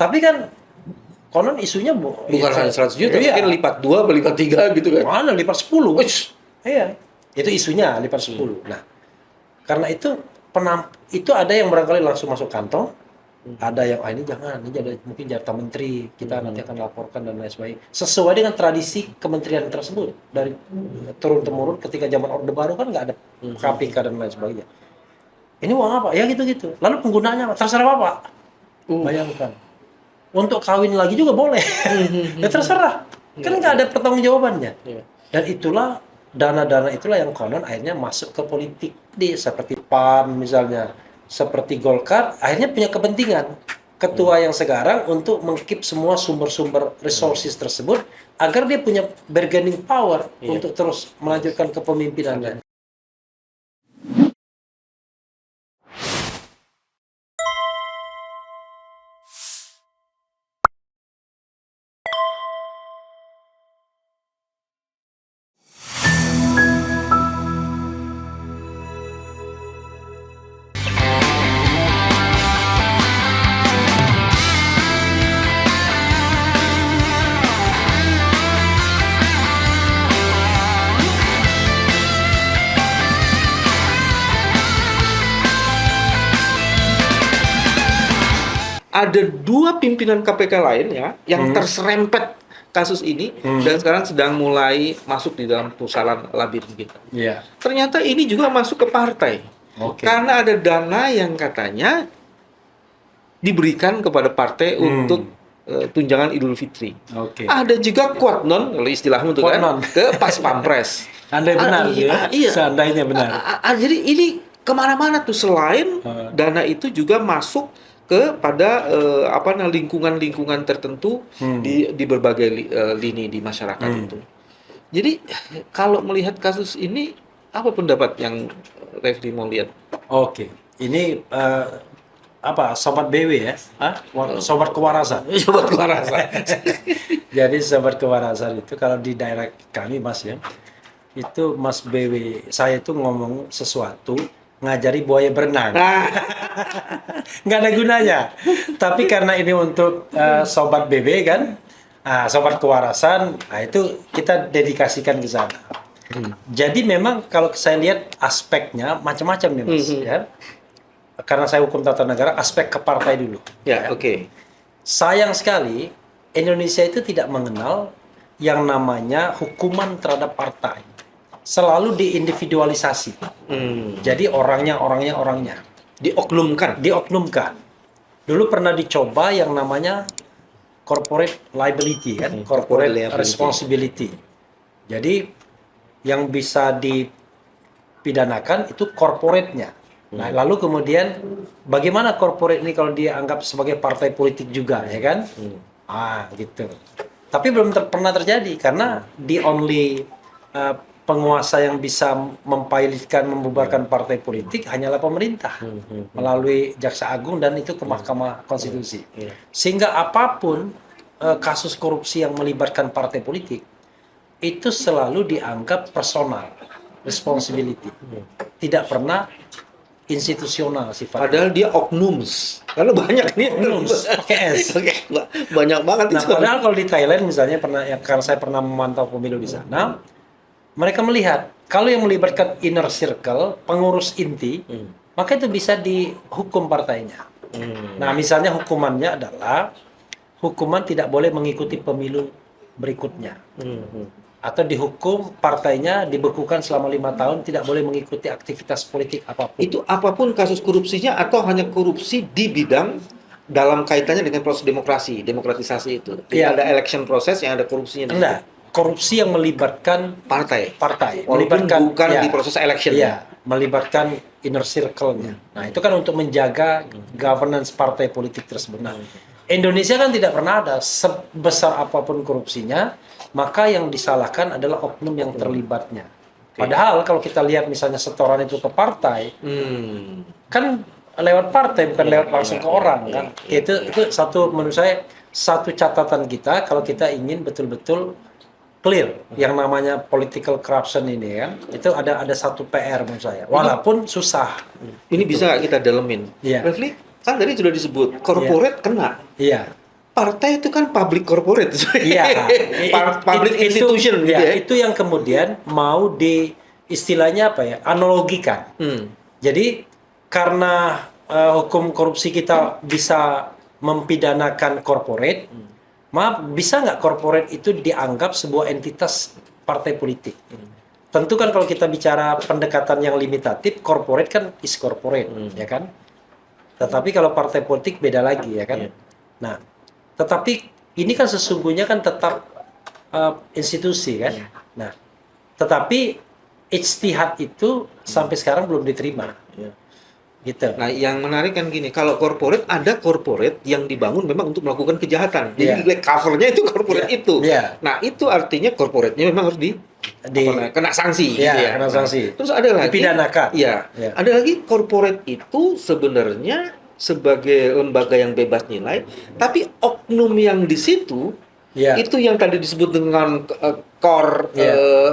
Tapi kan konon isunya Bukan hanya 100 juta, iya. mungkin lipat 2 atau lipat 3 gitu kan. Mana lipat 10. Wih, Iya. Itu isunya lipat 10. Nah, karena itu itu ada yang barangkali langsung masuk kantong, ada yang ini jangan, ini ada mungkin jatah menteri, kita nanti akan laporkan dan lain sebagainya. Sesuai dengan tradisi kementerian tersebut dari turun temurun ketika zaman Orde Baru kan nggak ada KPK dan lain sebagainya. Ini uang apa? Ya gitu-gitu. Lalu penggunaannya apa? Terserah Bapak. Bayangkan. Untuk kawin lagi juga boleh. Ya terserah. Kan nggak ada pertanggungjawabannya. Dan itulah dana-dana itulah yang konon akhirnya masuk ke politik seperti PAN misalnya, seperti Golkar akhirnya punya kepentingan ketua yang sekarang untuk mengkeep semua sumber-sumber resources tersebut agar dia punya bargaining power untuk terus melanjutkan kepemimpinannya. ada 2 pimpinan KPK lain ya yang terserempet kasus ini dan sekarang sedang mulai masuk di dalam pusaran labirin kita. Iya. Ternyata ini juga masuk ke partai. Oke. Karena ada dana yang katanya diberikan kepada partai untuk tunjangan Idul Fitri. Oke. Ada juga kuatnon, kalau istilahmu tuh kan, Kuatnon. ke Pas Pampres. Andai benar iya, ya. iya. Seandainya benar. Jadi ini kemana-mana tuh selain dana itu juga masuk kepada lingkungan-lingkungan tertentu di berbagai lini di masyarakat itu. Jadi kalau melihat kasus ini, apa pendapat yang Refli mau lihat? Oke. Ini sobat BW ya? Sobat kewarasan. Sobat kewarasan. Jadi sobat kewarasan itu kalau di daerah kami Mas ya, itu Mas BW saya itu ngomong sesuatu ngajari buaya berenang. Nggak ada gunanya. Tapi karena ini untuk sobat BB kan, sobat kewarasan, itu kita dedikasikan ke sana. Jadi memang kalau saya lihat aspeknya macam-macam nih Mas ya. Karena saya hukum tata negara, aspek ke partai dulu. Ya, oke. Sayang sekali Indonesia itu tidak mengenal yang namanya hukuman terhadap partai. Selalu diindividualisasi. Jadi orangnya. Dioknumkan. Dulu pernah dicoba yang namanya corporate liability kan, corporate responsibility. Jadi yang bisa dipidanakan itu corporate-nya. Nah, lalu kemudian bagaimana corporate ini kalau dianggap sebagai partai politik juga, ya kan? Gitu. Tapi belum pernah terjadi karena the only penguasa yang bisa mempilotkan, membubarkan partai politik hanyalah pemerintah melalui Jaksa Agung dan itu ke Mahkamah Konstitusi. Sehingga apapun kasus korupsi yang melibatkan partai politik itu selalu dianggap personal responsibility, tidak pernah institusional sifatnya. Padahal dia oknums. Karena banyak nih oknums pakai S. Banyak banget Nah, itu. padahal kalau di Thailand misalnya karena saya pernah memantau pemilu di sana, mereka melihat kalau yang melibatkan inner circle, pengurus inti, maka itu bisa dihukum partainya. Nah, misalnya hukumannya adalah hukuman tidak boleh mengikuti pemilu berikutnya. Atau dihukum partainya dibekukan selama 5 tahun, tidak boleh mengikuti aktivitas politik apapun. Itu apapun kasus korupsinya atau hanya korupsi di bidang dalam kaitannya dengan proses demokratisasi itu. Tidak ada election proses yang ada korupsinya. Enggak, korupsi yang melibatkan partai, melibatkan bukan di proses election. Iya, melibatkan inner circle-nya. Nah, itu kan untuk menjaga governance partai politik tersebut. Nah, Indonesia kan tidak pernah ada sebesar apapun korupsinya, maka yang disalahkan adalah oknum yang terlibatnya. Padahal kalau kita lihat misalnya setoran itu ke partai, kan lewat partai bukan lewat langsung ke orang kan. Itu satu menurut saya satu catatan kita kalau kita ingin betul-betul clear yang namanya political corruption ini kan. Itu ada satu PR menurut saya. Walaupun susah. Ini bisa nggak kita dalemin? Iya. Refli, kan tadi sudah disebut corporate kena. Iya. partai itu kan public corporate. Iya, Public institution gitu ya. Itu yang kemudian mau istilahnya apa ya, analogikan. Jadi karena hukum korupsi kita bisa mempidanakan corporate, maaf, bisa nggak corporate itu dianggap sebuah entitas partai politik? Tentu kan kalau kita bicara pendekatan yang limitatif, corporate kan is corporate, ya kan? Tetapi kalau partai politik beda lagi, ya kan? Nah, tetapi ini kan sesungguhnya kan tetap institusi kan? Nah, tetapi ijtihad itu sampai sekarang belum diterima. Gitu. Nah, yang menarik kan gini, kalau corporate, ada corporate yang dibangun memang untuk melakukan kejahatan. Jadi covernya itu corporate itu. Nah, itu artinya corporate-nya memang harus kena sanksi. Gitu ya. Kena sanksi. Terus ada lagi, dipidanakan. Ada lagi corporate itu sebenarnya sebagai lembaga yang bebas nilai, tapi oknum yang di situ, itu yang tadi disebut dengan core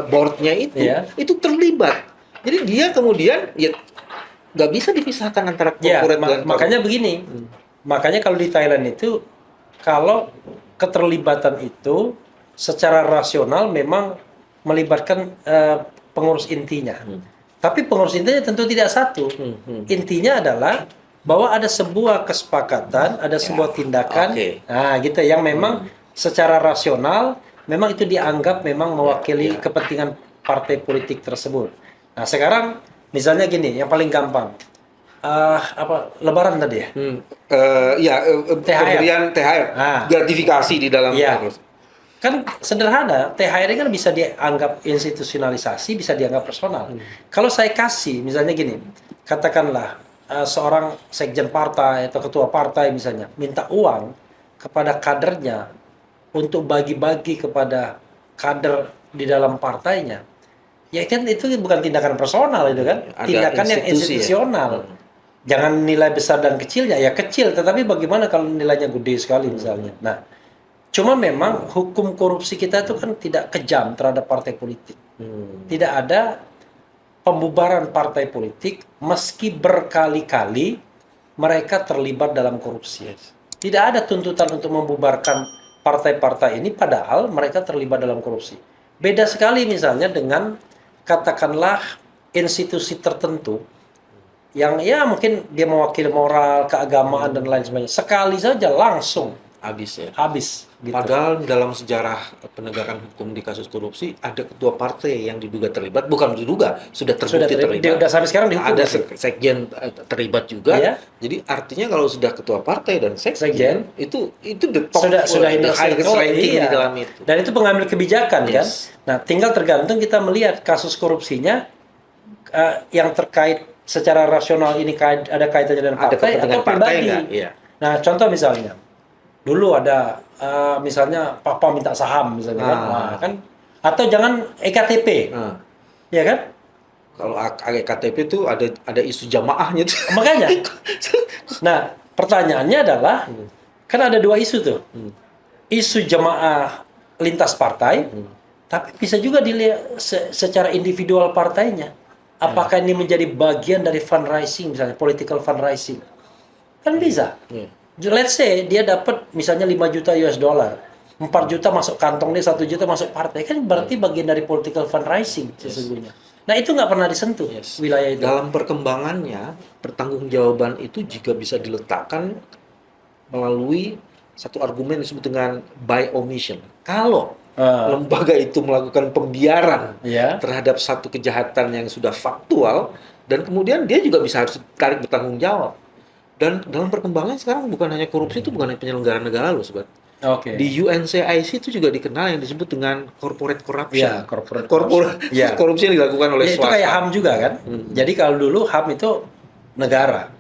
board-nya itu terlibat. Jadi dia kemudian nggak bisa dipisahkan antara corporate dan makanya begini. Makanya kalau di Thailand itu, kalau keterlibatan itu secara rasional memang melibatkan pengurus intinya. Tapi pengurus intinya tentu tidak satu. Intinya adalah bahwa ada sebuah kesepakatan, ada sebuah tindakan, nah gitu, yang memang secara rasional memang itu dianggap memang mewakili kepentingan partai politik tersebut. Nah sekarang misalnya gini, yang paling gampang, Lebaran tadi ya? Pemberian THR, gratifikasi di dalam. Kan sederhana, THR ini kan bisa dianggap institusionalisasi, bisa dianggap personal. Kalau saya kasih, misalnya gini, katakanlah seorang sekjen partai atau ketua partai misalnya, minta uang kepada kadernya untuk bagi-bagi kepada kader di dalam partainya, ya kan itu bukan tindakan personal itu kan, tindakan yang institusional. Jangan nilai besar dan kecilnya, ya kecil, tetapi bagaimana kalau nilainya gede sekali misalnya. Nah, cuma memang hukum korupsi kita itu kan tidak kejam terhadap partai politik. Tidak ada pembubaran partai politik meski berkali-kali mereka terlibat dalam korupsi. Tidak ada tuntutan untuk membubarkan partai-partai ini padahal mereka terlibat dalam korupsi. Beda sekali misalnya dengan katakanlah institusi tertentu yang ya mungkin dia mewakili moral, keagamaan dan lain sebagainya. Sekali saja langsung habis. Gitu. Padahal dalam sejarah penegakan hukum di kasus korupsi ada ketua partai yang diduga terlibat, bukan diduga, sudah terbukti terlibat. Sudah sampai sekarang dihukum. Ada sekjen terlibat juga. Jadi artinya kalau sudah ketua partai dan sekjen itu the top, sudah the highest ranking di dalam itu. Dan itu pengambil kebijakan kan. Nah, tinggal tergantung kita melihat kasus korupsinya yang terkait secara rasional ini ada kaitannya dengan partai atau pribadi. Nah, contoh misalnya dulu ada misalnya papa minta saham misalnya kan, atau jangan EKTP, ya kan? Kalau EKTP itu ada isu jamaahnya tuh. Makanya, nah pertanyaannya adalah kan ada dua isu tuh, isu jamaah lintas partai, tapi bisa juga dilihat secara individual partainya. Apakah ini menjadi bagian dari fundraising misalnya, political fundraising, kan bisa. Let's say dia dapat misalnya 5 juta US dollar, 4 juta masuk kantong dia, 1 juta masuk partai, kan berarti bagian dari political fundraising sesungguhnya. Nah itu nggak pernah disentuh wilayah itu. Dalam perkembangannya, pertanggungjawaban itu juga bisa diletakkan melalui satu argumen disebut dengan by omission. Kalau lembaga itu melakukan pembiaran terhadap satu kejahatan yang sudah faktual, dan kemudian dia juga bisa harus tarik bertanggung jawab. Dan dalam perkembangan sekarang bukan hanya korupsi, itu bukan hanya penyelenggara negara loh, sobat. Di UNCIC itu juga dikenal yang disebut dengan corporate corruption. Korupsi yang dilakukan oleh swasta. Itu kayak HAM juga kan. Jadi kalau dulu HAM itu negara.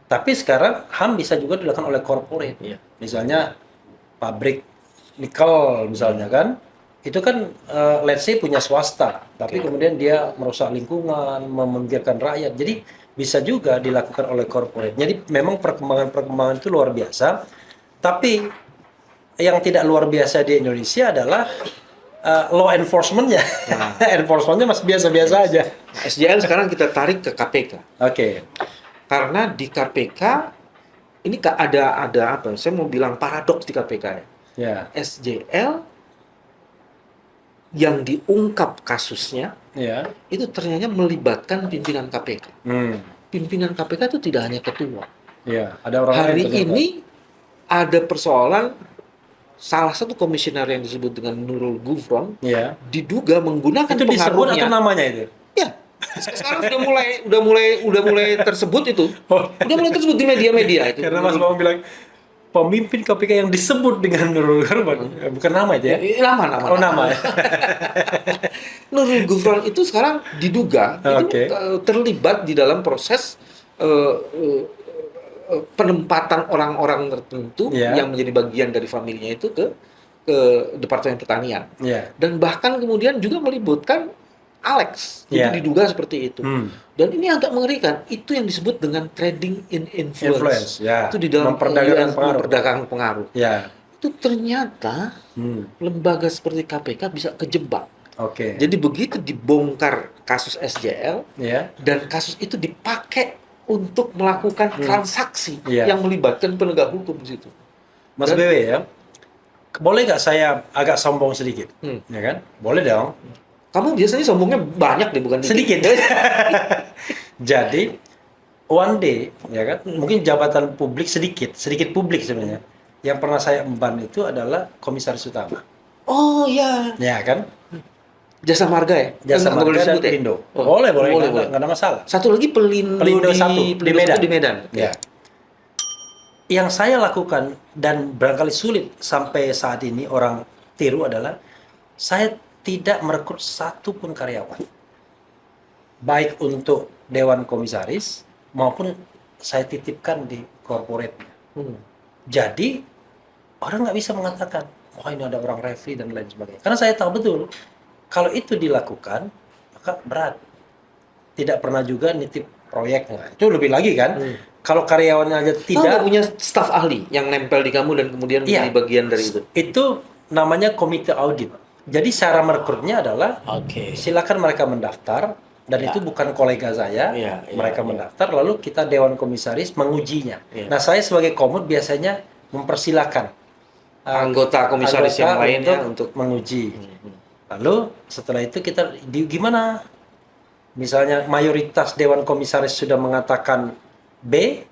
Tapi sekarang HAM bisa juga dilakukan oleh corporate. Misalnya pabrik nikel misalnya kan. Itu kan let's say punya swasta, tapi kemudian dia merusak lingkungan, membiarkan rakyat. Jadi bisa juga dilakukan oleh corporate. Jadi memang perkembangan itu luar biasa. Tapi yang tidak luar biasa di Indonesia adalah law enforcement-nya. Enforcement-nya masih biasa-biasa aja. SJN sekarang kita tarik ke KPK. Karena di KPK ini ada apa? Saya mau bilang paradoks di KPK ya. Ya. SJL yang diungkap kasusnya Ya. itu ternyata melibatkan pimpinan KPK. Pimpinan KPK itu tidak hanya ketua. Ya, ada orang Hari lain ternyata. ini ada persoalan salah satu komisioner yang disebut dengan Nurul Gufron Ya. diduga menggunakan Itu disebut pengaruhnya. atau namanya itu? Ya, sekarang udah mulai tersebut itu. Oh. Udah mulai tersebut di media-media itu. Karena Mas Bambang bilang pemimpin KPK yang disebut dengan Nurul Gufron, bukan nama itu ya? Nama. Oh, nama ya. Nurul Gufron itu sekarang diduga Oke. itu terlibat di dalam proses eh, eh, penempatan orang-orang tertentu Ya. yang menjadi bagian dari familinya itu ke Departemen Pertanian. Ya. Dan bahkan kemudian juga melibatkan Alex. Itu Ya. diduga seperti itu. Hmm. Dan ini agak mengerikan. Itu yang disebut dengan trading in influence. Ya. Itu di dalam memperdagangkan pengaruh. Ya. Itu ternyata lembaga seperti KPK bisa kejebak. Oke. Jadi begitu dibongkar kasus SJL Ya. dan kasus itu dipakai untuk melakukan transaksi Iya. yang melibatkan penegak hukum di situ. Mas Dan- BW ya. Boleh nggak saya agak sombong sedikit? Ya kan? Boleh dong. Kamu biasanya sombongnya banyak deh, bukan Sedikit. Jadi one day ya kan, mungkin jabatan publik sedikit publik sebenarnya. Yang pernah saya emban itu adalah komisaris utama. Oh iya, Ya kan? Jasa Marga ya? Jasa Nggak boleh Marga dan disebut ya? Pelindo. Oh, Boleh, boleh. nggak ada masalah. Satu lagi Pelindo, Pelindo satu, di Medan. di Medan. Ya. Yang saya lakukan dan barangkali sulit sampai saat ini orang tiru adalah saya tidak merekrut satu pun karyawan. Baik untuk Dewan Komisaris maupun saya titipkan di corporate. Jadi orang nggak bisa mengatakan, wah ini ada orang referee dan lain sebagainya. Karena saya tahu betul, kalau itu dilakukan, maka berat. Tidak pernah juga nitip proyek. Nah, itu lebih lagi kan. Kalau karyawannya aja Kamu tidak, nggak punya staf ahli yang nempel di kamu dan kemudian Iya. menjadi bagian dari itu? itu namanya komite audit. Jadi cara merekrutnya adalah Oke. silakan mereka mendaftar dan Ya. itu bukan kolega saya. Iya, iya, Mereka iya. mendaftar lalu kita Dewan Komisaris mengujinya. Iya. Nah, saya sebagai komut biasanya mempersilahkan Anggota komisaris yang anggota lain ya untuk menguji. Lalu setelah itu kita gimana? Misalnya mayoritas Dewan Komisaris sudah mengatakan B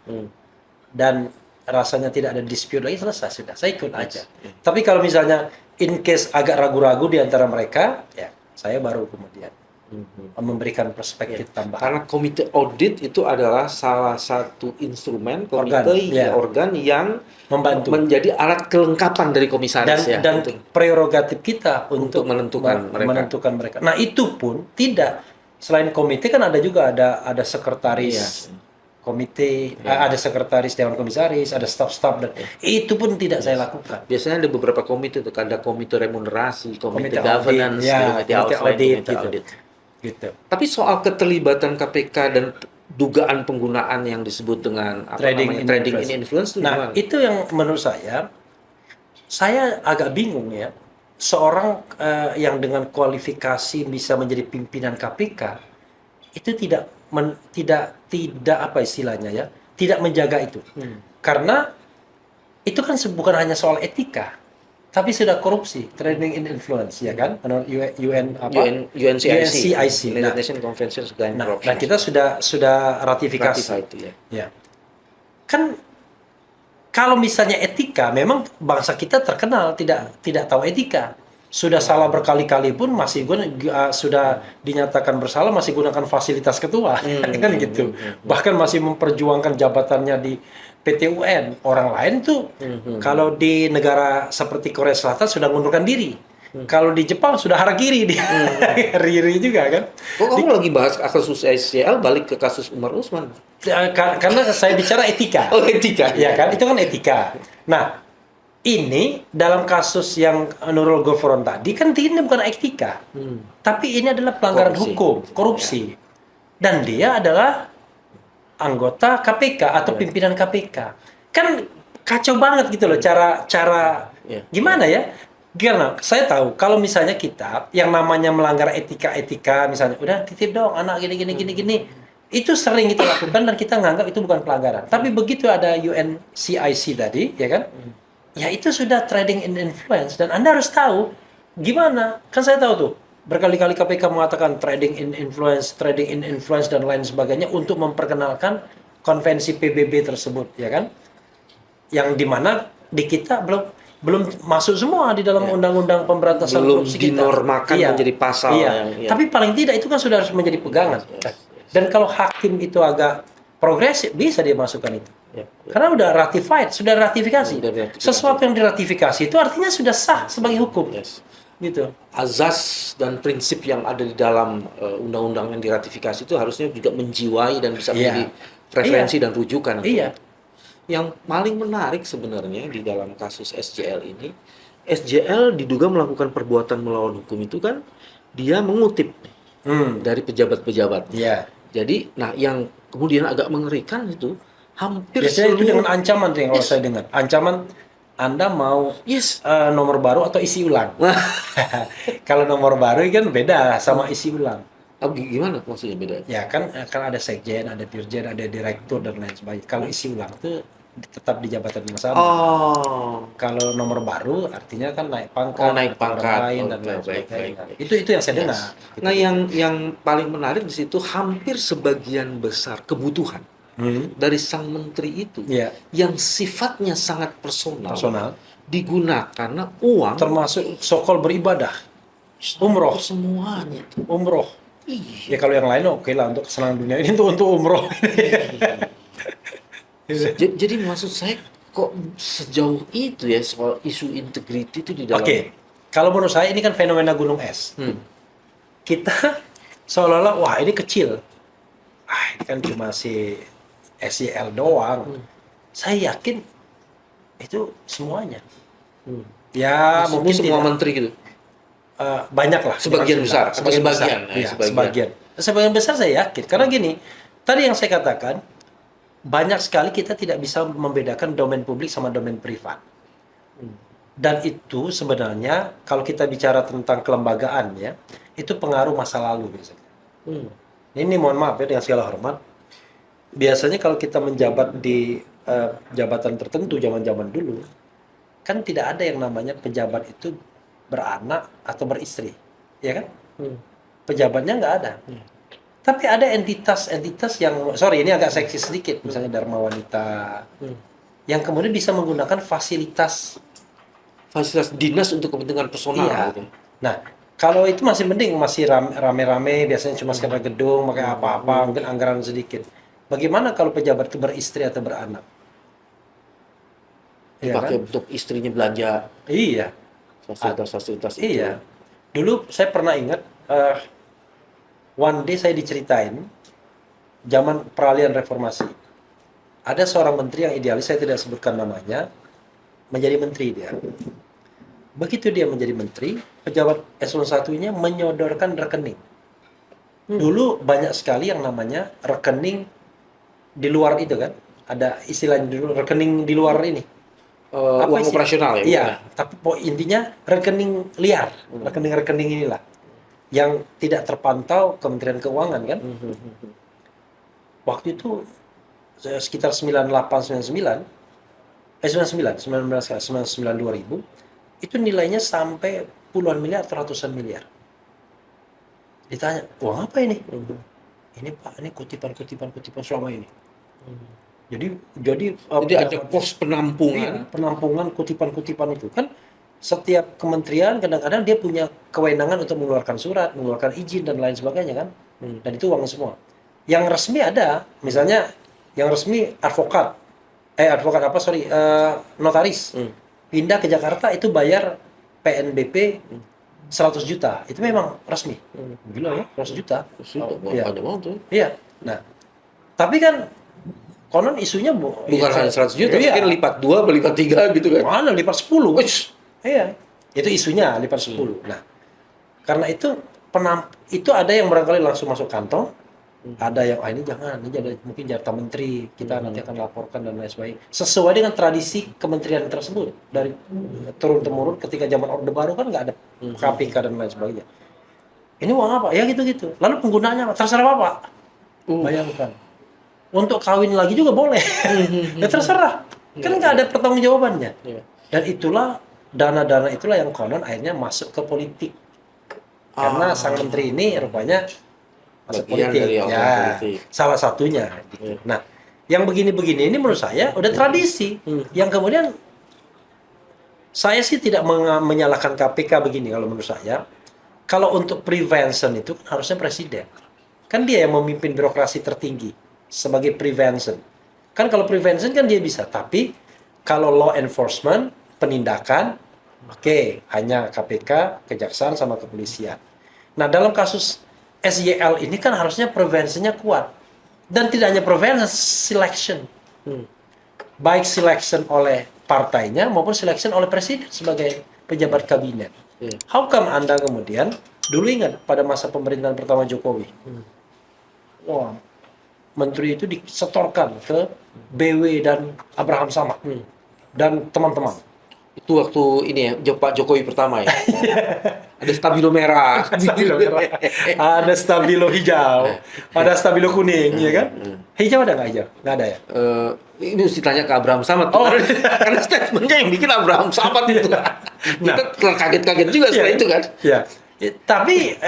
dan rasanya tidak ada dispute lagi, selesai sudah. Saya ikut aja. Tapi kalau misalnya in case agak ragu-ragu di antara mereka, ya saya baru kemudian memberikan perspektif tambahan. Karena komite audit itu adalah salah satu instrumen Organ, komite ya. organ yang Membantu. menjadi alat kelengkapan dari komisaris ya. Dan untuk prerogatif kita untuk menentukan mereka. menentukan mereka. Nah, itu pun tidak, selain komite kan ada juga ada sekretaris komite, ada sekretaris Dewan Komisaris, ada staf-staf dan itu pun tidak saya lakukan. biasanya ada beberapa komite tuh, ada komite remunerasi, komite Komite governance, audit, ya, komite komite outline, audit, komite gitu. audit. Gitu. Tapi soal keterlibatan KPK dan dugaan penggunaan yang disebut dengan Trading in influence itu Nah, gimana? itu yang menurut saya agak bingung ya. Seorang yang dengan kualifikasi bisa menjadi pimpinan KPK itu tidak apa istilahnya ya, tidak menjaga itu. Karena itu kan bukan hanya soal etika, tapi sudah korupsi, trading in influence ya kan? Menurut UN apa? UNCIC, UNCIC. United Nations Convention Against Nah, Corruption. nah kita sudah ratifikasi. Ratify itu ya. Kan kalau misalnya etika, memang bangsa kita terkenal tidak tahu etika. Sudah salah berkali-kali pun masih sudah dinyatakan bersalah masih gunakan fasilitas ketua, kan gitu. Bahkan masih memperjuangkan jabatannya di PT UN. Orang lain tuh kalau di negara seperti Korea Selatan sudah mengundurkan diri. Kalau di Jepang sudah harakiri dia. Riri juga kan. Kok kamu lagi bahas kasus SCL balik ke kasus Umar Usman? Karena saya bicara etika. Oh, etika. Ya kan, itu kan etika. Nah, ini dalam kasus yang Nurul Gufron tadi kan ini bukan etika, tapi ini adalah pelanggaran Korupsi. hukum, korupsi, dan dia adalah anggota KPK atau pimpinan KPK. Kan kacau banget gitu loh cara Ya. gimana ya? Karena saya tahu kalau misalnya kita yang namanya melanggar etika misalnya udah titip dong anak gini Itu sering kita lakukan dan kita nganggap itu bukan pelanggaran. Tapi begitu ada UNCIC tadi, ya kan? Ya itu sudah trading in influence dan Anda harus tahu gimana. Kan saya tahu tuh berkali-kali KPK mengatakan trading in influence dan lain sebagainya untuk memperkenalkan konvensi PBB tersebut, ya kan? Yang dimana di kita belum masuk semua di dalam undang-undang pemberantasan Belum korupsi kita. dinormakan menjadi pasal yang Tapi paling tidak itu kan sudah harus menjadi pegangan. Dan kalau hakim itu agak progresif bisa dia masukkan itu. Karena udah ratified, sudah ratifikasi. Sesuatu yang diratifikasi itu artinya sudah sah sebagai hukum. Gitu. Azas dan prinsip yang ada di dalam undang-undang yang diratifikasi itu harusnya juga menjiwai dan bisa menjadi referensi dan rujukan. Iya. Yang paling menarik sebenarnya di dalam kasus SJL ini, SJL diduga melakukan perbuatan melawan hukum itu kan dia mengutip dari pejabat-pejabat. Iya. Jadi, nah yang kemudian agak mengerikan itu hampir Biasanya itu dengan ancaman tuh yang kalau saya dengar. Ancaman Anda mau nomor baru atau isi ulang. Kalau nomor baru kan beda sama isi ulang. Gimana maksudnya beda? Ya kan ada sekjen, ada dirjen, ada direktur dan lain sebagainya. Kalau isi ulang itu tetap di jabatan yang sama. Kalau nomor baru artinya kan naik pangkat, naik pangkat lain dan lain sebagainya. Itu yang saya dengar. Nah, yang paling menarik di situ hampir sebagian besar kebutuhan dari sang menteri itu yang sifatnya sangat personal digunakan karena uang, termasuk sokol beribadah, umroh semuanya. Umroh. Ya kalau yang lain oke lah untuk kesenangan dunia ini untuk umroh. Jadi maksud saya kok sejauh itu ya soal isu integriti itu di dalam. Kalau menurut saya ini kan fenomena gunung es. Kita seolah-olah wah ini kecil. Ini kan cuma si SJL doang. Saya yakin itu semuanya. Ya mungkin semua menteri gitu. Banyak lah. Sebagian besar. Sebagian besar saya yakin. Karena gini, tadi yang saya katakan banyak sekali kita tidak bisa membedakan domain publik sama domain privat. Dan itu sebenarnya kalau kita bicara tentang kelembagaan ya, itu pengaruh masa lalu biasanya. Ini mohon maaf ya dengan segala hormat. Biasanya kalau kita menjabat di jabatan tertentu zaman-zaman dulu, kan tidak ada yang namanya pejabat itu beranak atau beristri, ya kan? Pejabatnya nggak ada. Tapi ada entitas-entitas yang, sorry ini agak seksi sedikit, misalnya Dharma Wanita, yang kemudian bisa menggunakan fasilitas dinas untuk kepentingan personal. Gitu. Nah, kalau itu masih mending, masih rame-rame, biasanya cuma sekedar gedung, pakai apa-apa, mungkin anggaran sedikit. Bagaimana kalau pejabat itu beristri atau beranak? Dipakai untuk istrinya belanja. Iya. Fasilitas-fasilitas itu. Iya. Dulu saya pernah ingat, one day saya diceritain zaman peralihan reformasi. Ada seorang menteri yang idealis, saya tidak sebutkan namanya, menjadi menteri dia. Begitu dia menjadi menteri, pejabat eselon 1-nya menyodorkan rekening. Dulu banyak sekali yang namanya rekening di luar itu kan. Ada istilahnya dulu rekening di luar ini. Uang operasional ya? Iya, tapi intinya rekening liar. Rekening-rekening inilah. Yang tidak terpantau Kementerian Keuangan kan. Waktu itu sekitar 98-99 2000 itu nilainya sampai puluhan miliar atau ratusan miliar. Ditanya, uang apa ini? Ini Pak, ini kutipan selama ini. Jadi ada pos penampungan. Iya, penampungan kutipan-kutipan itu kan setiap kementerian kadang-kadang dia punya kewenangan untuk mengeluarkan surat, mengeluarkan izin dan lain sebagainya kan. Dan itu uang semua. Yang resmi ada, misalnya yang resmi notaris. Pindah ke Jakarta itu bayar PNBP 100 juta. Itu memang resmi. Gila ya, 100 juta. Banyak banget tuh. Iya. Nah, tapi kan konon isunya bukan hanya 100 juta, mungkin lipat 2, lipat 3 gitu kan. Mana lipat 10? Iya. Itu isunya lipat 10. Nah, karena itu itu ada yang barangkali langsung masuk kantong, ada yang ini jangan, ini ada mungkin jatah menteri, kita nanti akan laporkan dan lain sebagainya. Sesuai dengan tradisi kementerian tersebut dari turun temurun ketika zaman Orde Baru kan nggak ada KPK dan lain sebagainya. Ini uang apa? Ya gitu-gitu. Lalu penggunaannya apa? Terserah Bapak. Bayangkan. Untuk kawin lagi juga boleh. Ya terserah. Kan nggak ada pertanggungjawabannya. Iya. Dan itulah dana-dana itulah yang konon akhirnya masuk ke politik. Karena sang menteri ini rupanya masuk Bagian politik. dari orang Ya, politik. salah satunya. Gitu. Nah, yang begini-begini ini menurut saya udah tradisi. Yang kemudian saya sih tidak menyalahkan KPK begini kalau menurut saya. Kalau untuk prevention itu kan harusnya presiden. Kan dia yang memimpin birokrasi tertinggi sebagai prevention. Kan kalau prevention kan dia bisa, tapi kalau law enforcement, penindakan, oke, hanya KPK, kejaksaan sama kepolisian. Nah, dalam kasus SYL ini kan harusnya preventionnya kuat. Dan tidak hanya prevention, selection. Baik selection oleh partainya maupun selection oleh presiden sebagai pejabat kabinet. How come Anda kemudian, dulu ingat pada masa pemerintahan pertama Jokowi, wah, menteri itu disetorkan ke BW dan Abraham Samad dan teman-teman. Itu waktu ini ya, Pak Jokowi pertama ya. Ada stabilo merah. Ada stabilo hijau, ada stabilo kuning, ya kan? Hijau ada nggak hijau? Nggak ada ya? Ini mesti tanya ke Abraham Samad. Oh. Karena statementnya yang bikin Abraham Samad itu. Kita kaget-kaget juga setelah itu kan. Ya. Tapi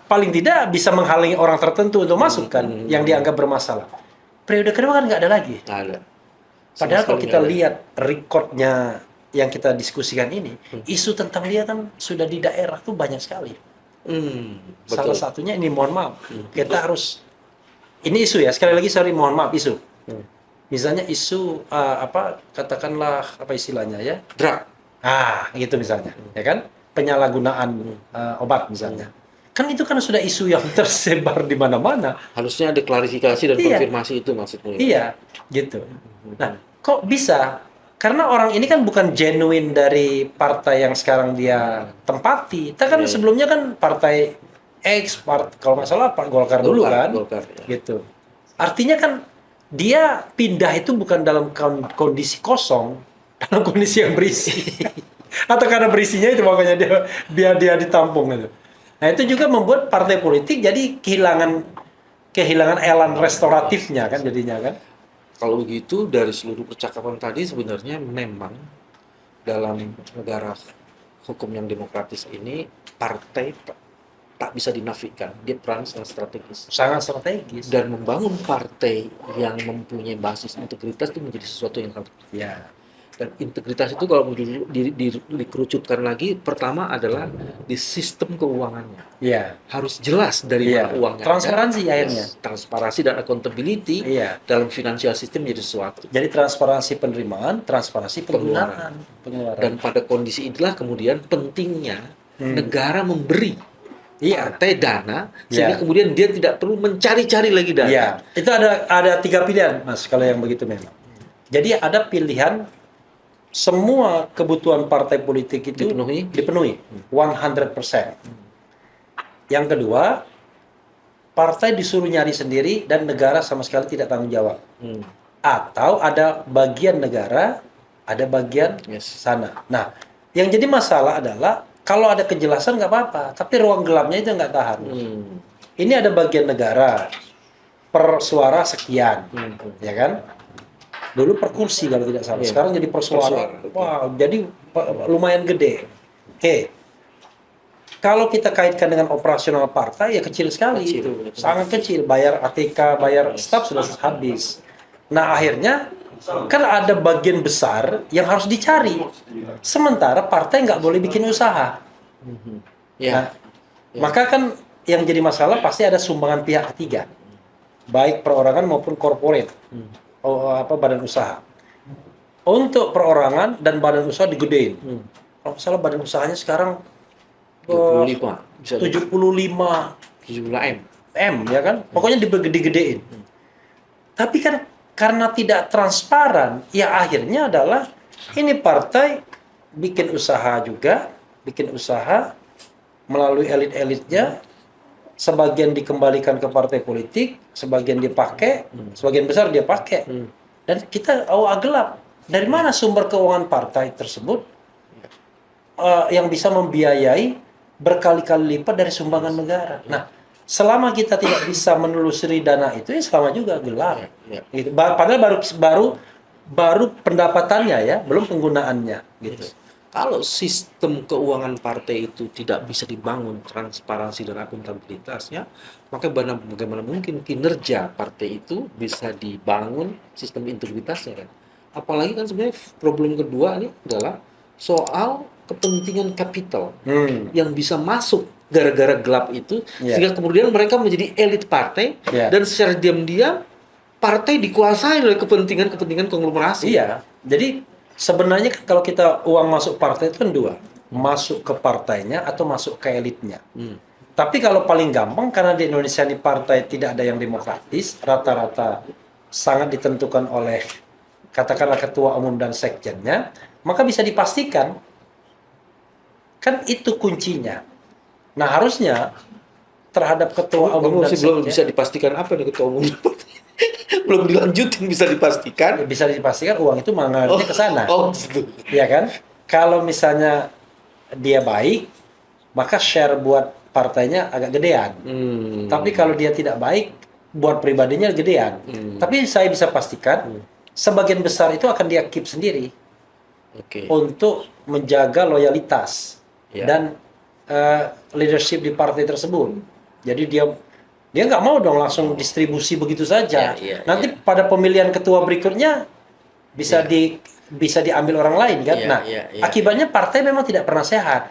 paling tidak bisa menghalangi orang tertentu untuk masuk kan, yang dianggap bermasalah. Periode kedua kan nggak ada lagi. Nggak ada. Padahal kalau sekali kita nggak ada. lihat recordnya yang kita diskusikan ini, isu tentang dia kan sudah di daerah tuh banyak sekali. Salah Betul. satunya ini, mohon maaf, kita harus, ini isu ya, sekali lagi sorry, mohon maaf, isu. Misalnya isu katakanlah apa istilahnya ya, Drug. gitu misalnya, ya kan, penyalahgunaan obat misalnya. Kan itu kan sudah isu yang tersebar di mana-mana. Harusnya ada klarifikasi dan Iya. konfirmasi itu maksudnya. Iya, gitu. Nah, kok bisa? Karena orang ini kan bukan genuine dari partai yang sekarang dia tempati. Kita kan Iya. sebelumnya kan partai X, kalau nggak salah Pak Golkar dulu kan, Golkar, ya. gitu. Artinya kan dia pindah itu bukan dalam kondisi kosong, dalam kondisi yang berisi. Atau karena berisinya itu makanya dia ditampung gitu. Nah itu juga membuat partai politik jadi kehilangan elan restoratifnya kan jadinya kan. Kalau begitu dari seluruh percakapan tadi sebenarnya memang dalam negara hukum yang demokratis ini partai tak bisa dinafikan. Dia peran sangat strategis. Sangat strategis. Dan membangun partai yang mempunyai basis integritas itu menjadi sesuatu yang sangat penting. Ya. Dan integritas itu kalau dikerucutkan lagi, pertama adalah di sistem keuangannya. Iya. Harus jelas dari Iya. mana uangnya. Transparansi ada. akhirnya. Yes, transparansi dan accountability Iya. dalam financial system menjadi sesuatu. Jadi transparansi penerimaan, transparansi pengeluaran. Dan pada kondisi inilah kemudian pentingnya negara memberi Iya. partai dana sehingga Iya. kemudian dia tidak perlu mencari-cari lagi dana. Iya. Itu ada 3 pilihan, Mas, kalau yang begitu memang. Jadi ada pilihan semua kebutuhan partai politik itu dipenuhi 100%. Yang kedua, partai disuruh nyari sendiri dan negara sama sekali tidak tanggung jawab. Atau ada bagian negara, ada bagian sana. Nah, yang jadi masalah adalah kalau ada kejelasan nggak apa-apa, tapi ruang gelapnya itu nggak tahan. Ini ada bagian negara, per suara sekian, ya kan? Dulu per kursi kalau tidak salah, sekarang jadi per suara. Wah, jadi lumayan gede. Oke. Kalau kita kaitkan dengan operasional partai ya kecil sekali, sangat kecil. Bayar ATK, bayar staf sudah habis. Nah akhirnya kan ada bagian besar yang harus dicari. Sementara partai nggak boleh bikin usaha. Nah, maka kan yang jadi masalah pasti ada sumbangan pihak ketiga, baik perorangan maupun corporate, badan usaha. Untuk perorangan dan badan usaha digedein. Kalau salah badan usahanya sekarang 75 M ya kan, pokoknya digede-gedein. Tapi kan karena tidak transparan, ya akhirnya adalah ini partai bikin usaha juga, bikin usaha melalui elit-elitnya, sebagian dikembalikan ke partai politik, sebagian dipakai, sebagian besar dia pakai. Dan kita gelap. Dari mana sumber keuangan partai tersebut yang bisa membiayai berkali-kali lipat dari sumbangan negara? Nah, selama kita tidak bisa menelusuri dana itu, ya selama juga gelap. Ya. Gitu. Padahal baru pendapatannya ya, belum penggunaannya gitu. Kalau sistem keuangan partai itu tidak bisa dibangun transparansi dan akuntabilitasnya, maka bagaimana mungkin kinerja partai itu bisa dibangun sistem integritasnya kan? Apalagi kan sebenarnya problem kedua ini adalah soal kepentingan kapital yang bisa masuk gara-gara gelap itu, sehingga kemudian mereka menjadi elit partai dan secara diam-diam partai dikuasai oleh kepentingan konglomerasi. Iya, jadi sebenarnya kan kalau kita uang masuk partai itu kan dua, masuk ke partainya atau masuk ke elitnya. Tapi kalau paling gampang, karena di Indonesia ini partai tidak ada yang demokratis, rata-rata sangat ditentukan oleh katakanlah ketua umum dan sekjennya, maka bisa dipastikan kan itu kuncinya. Nah harusnya terhadap ketua umum dan belum sekjen bisa dipastikan apa nih ketua umum belum dilanjutin, bisa dipastikan. Bisa dipastikan uang itu mengalirnya ke sana. Gitu. Iya kan? Kalau misalnya dia baik, maka share buat partainya agak gedean. Tapi kalau dia tidak baik, buat pribadinya gedean. Tapi saya bisa pastikan, sebagian besar itu akan dia keep sendiri. Untuk menjaga loyalitas dan leadership di partai tersebut. Jadi dia nggak mau dong langsung distribusi begitu saja. Nanti pada pemilihan ketua berikutnya bisa diambil orang lain kan. Akibatnya partai memang tidak pernah sehat.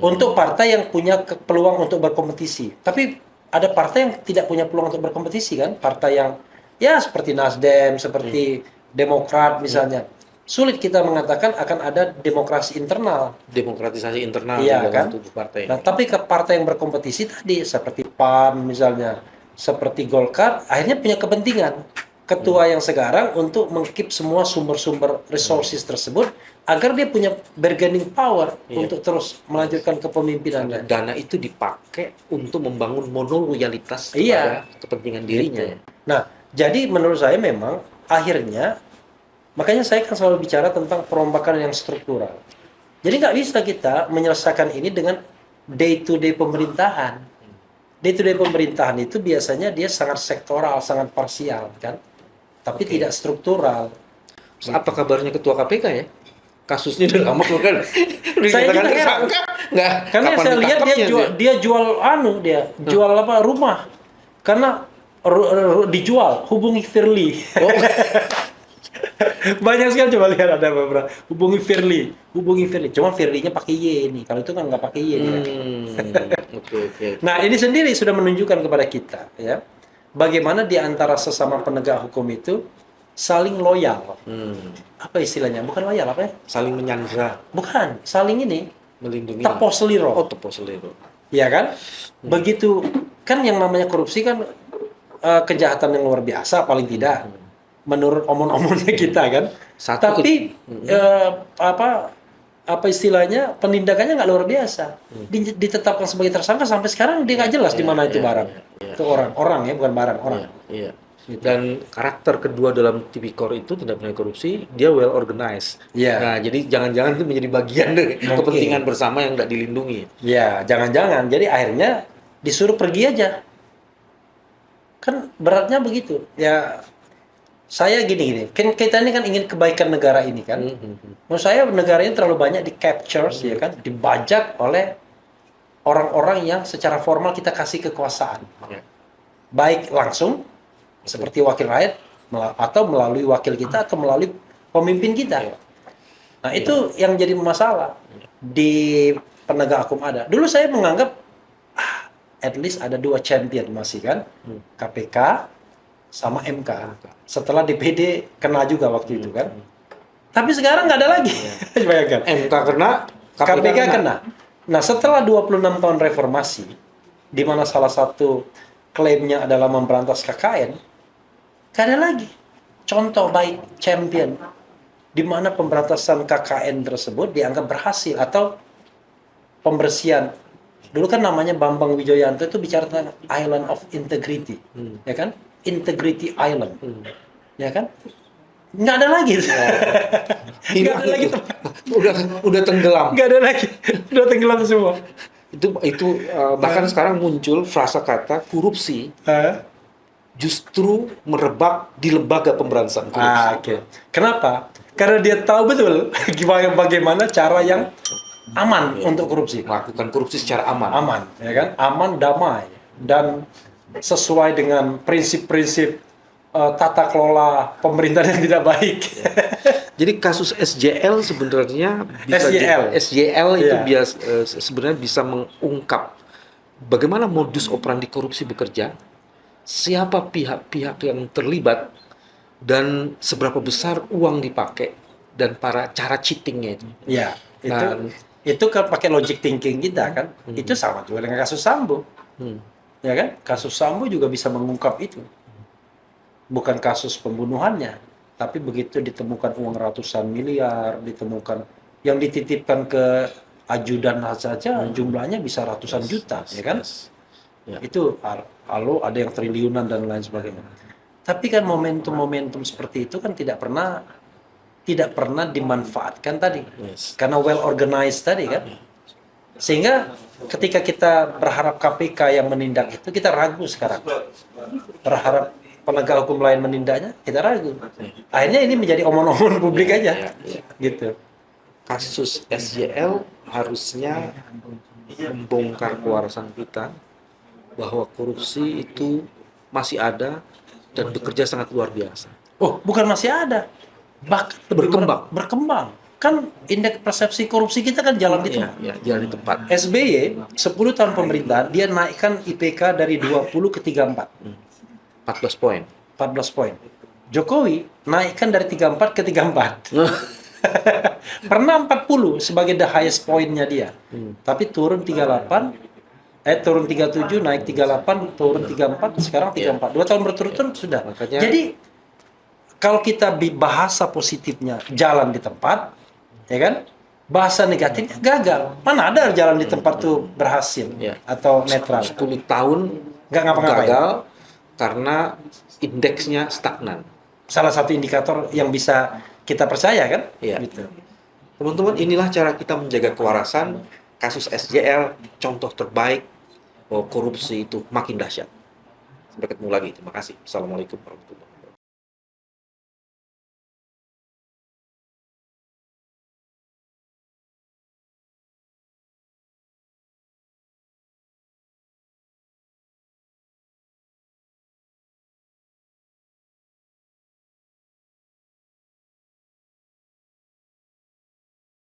Untuk partai yang punya peluang untuk berkompetisi. Tapi ada partai yang tidak punya peluang untuk berkompetisi kan. Partai yang ya seperti Nasdem, seperti Demokrat misalnya. Sulit kita mengatakan akan ada demokrasi internal. Demokratisasi internal di dalam tubuh partai. Nah, tapi ke partai yang berkompetisi tadi, seperti PAN misalnya, seperti Golkar, akhirnya punya kepentingan ketua yang sekarang untuk mengkeep semua sumber-sumber resources tersebut agar dia punya bargaining power untuk terus melanjutkan kepemimpinannya. Dana itu dipakai untuk membangun monoloyalitas kepada kepentingan dirinya. Nah, jadi menurut saya memang akhirnya, makanya saya kan selalu bicara tentang perombakan yang struktural. Jadi nggak bisa kita menyelesaikan ini dengan day-to-day pemerintahan. Day-to-day pemerintahan itu biasanya dia sangat sektoral, sangat parsial, kan? Tapi tidak struktural. Apa kabarnya ketua KPK ya? Kasusnya udah lama kan? Saya juga heran. Nggak, karena saya lihat dia jual apa rumah. Karena dijual, hubungi Firly. Banyak sekali, coba lihat ada beberapa. Hubungi Firly. Cuma Firly-nya pakai Y nih. Kalau itu kan nggak pakai Y dia. Nah, ini sendiri sudah menunjukkan kepada kita ya, bagaimana di antara sesama penegak hukum itu saling loyal. Apa istilahnya? Bukan loyal, apa ya? Saling menyandra. Bukan, saling ini melindungi. Tepos seliro. Tepos seliro. Iya kan? Begitu kan yang namanya korupsi kan kejahatan yang luar biasa paling tidak. Menurut omon-omonnya kita kan. Tapi apa istilahnya, penindakannya nggak luar biasa. Ditetapkan sebagai tersangka sampai sekarang dia nggak jelas di mana itu barang. Itu orang ya, bukan barang, orang. Iya. Gitu. Dan karakter kedua dalam tipikor itu tindak pidana korupsi, dia well organized. Nah, jadi jangan-jangan itu menjadi bagian dari kepentingan bersama yang nggak dilindungi. Ya, jangan-jangan. Jadi akhirnya disuruh pergi aja. Kan beratnya begitu. Ya, saya gini. Kan kita ini kan ingin kebaikan negara ini kan. Menurut saya negara ini terlalu banyak di capture, ya kan, dibajak oleh orang-orang yang secara formal kita kasih kekuasaan. Baik langsung seperti wakil rakyat atau melalui wakil kita atau melalui pemimpin kita. Nah, itu yang jadi masalah di penegak hukum ada. Dulu saya menganggap at least ada dua champion masih kan, KPK sama MK. Setelah DPD kena juga waktu itu kan. Tapi sekarang nggak ada lagi. Bayangkan. MK kena, KPK kena. Nah, setelah 26 tahun reformasi, di mana salah satu klaimnya adalah memberantas KKN, nggak ada lagi contoh baik champion di mana pemberantasan KKN tersebut dianggap berhasil atau pembersihan. Dulu kan namanya Bambang Wijoyanto itu bicara tentang Island of Integrity, ya kan? Integrity Island, ya kan? Nggak ada lagi. Nggak ada lagi. Udah tenggelam. Nggak ada lagi. Udah tenggelam semua. Bahkan sekarang muncul frasa kata korupsi justru merebak di lembaga pemberantasan korupsi. Oke. Kenapa? Karena dia tahu betul bagaimana cara yang aman untuk korupsi. Melakukan korupsi secara aman. Aman, ya kan? Aman, damai, dan sesuai dengan prinsip-prinsip tata kelola pemerintahan yang tidak baik. Jadi kasus SJL sebenarnya SJL itu Iya. sebenarnya bisa mengungkap bagaimana modus operandi korupsi bekerja, siapa pihak-pihak yang terlibat, dan seberapa besar uang dipakai, dan cara cheatingnya itu. Ya, Dan- itu kan pakai logic thinking kita kan. Itu sama juga dengan kasus Sambo. Ya kan? Kasus Sambo juga bisa mengungkap itu. Bukan kasus pembunuhannya, tapi begitu ditemukan uang ratusan miliar, ditemukan yang dititipkan ke ajudan saja jumlahnya bisa ratusan juta, ya kan? Ya. Itu lalu ada yang triliunan dan lain sebagainya. Tapi kan momentum-momentum seperti itu kan tidak pernah dimanfaatkan tadi. Yes. Karena well organized tadi kan. Sehingga ketika kita berharap KPK yang menindak itu, kita ragu sekarang. Berharap penegak hukum lain menindaknya, kita ragu. Akhirnya ini menjadi omon-omon publik aja. Gitu. Kasus SJL harusnya membongkar kewarasan kita bahwa korupsi itu masih ada dan bekerja sangat luar biasa. Oh, bukan masih ada. Bahkan lebih berkembang. Kan indeks persepsi korupsi kita kan jalan di tempat. Ya, jalan di tempat. SBY 10 tahun pemerintahan dia naikkan IPK dari 20 ke 34. 14 poin. 14 poin. Jokowi naikkan dari 34 ke 34. Pernah 40 sebagai the highest poinnya dia. Tapi turun 38, turun 37, naik 38, turun 34, sekarang 34. 2 tahun berturut-turut sudah. Makanya- Jadi kalau kita bahasa positifnya jalan di tempat, ya kan? Bahasa negatifnya gagal. Mana ada jalan di tempat tuh berhasil atau netral? 10 tahun Nggak ngapa-ngapain. gagal karena indeksnya stagnan. Salah satu indikator yang bisa kita percaya kan? Iya. Gitu. Teman-teman, inilah cara kita menjaga kewarasan. Kasus SJL contoh terbaik bahwa korupsi itu makin dahsyat. Sampai ketemu lagi. Terima kasih. Assalamualaikum warahmatullahi wabarakatuh.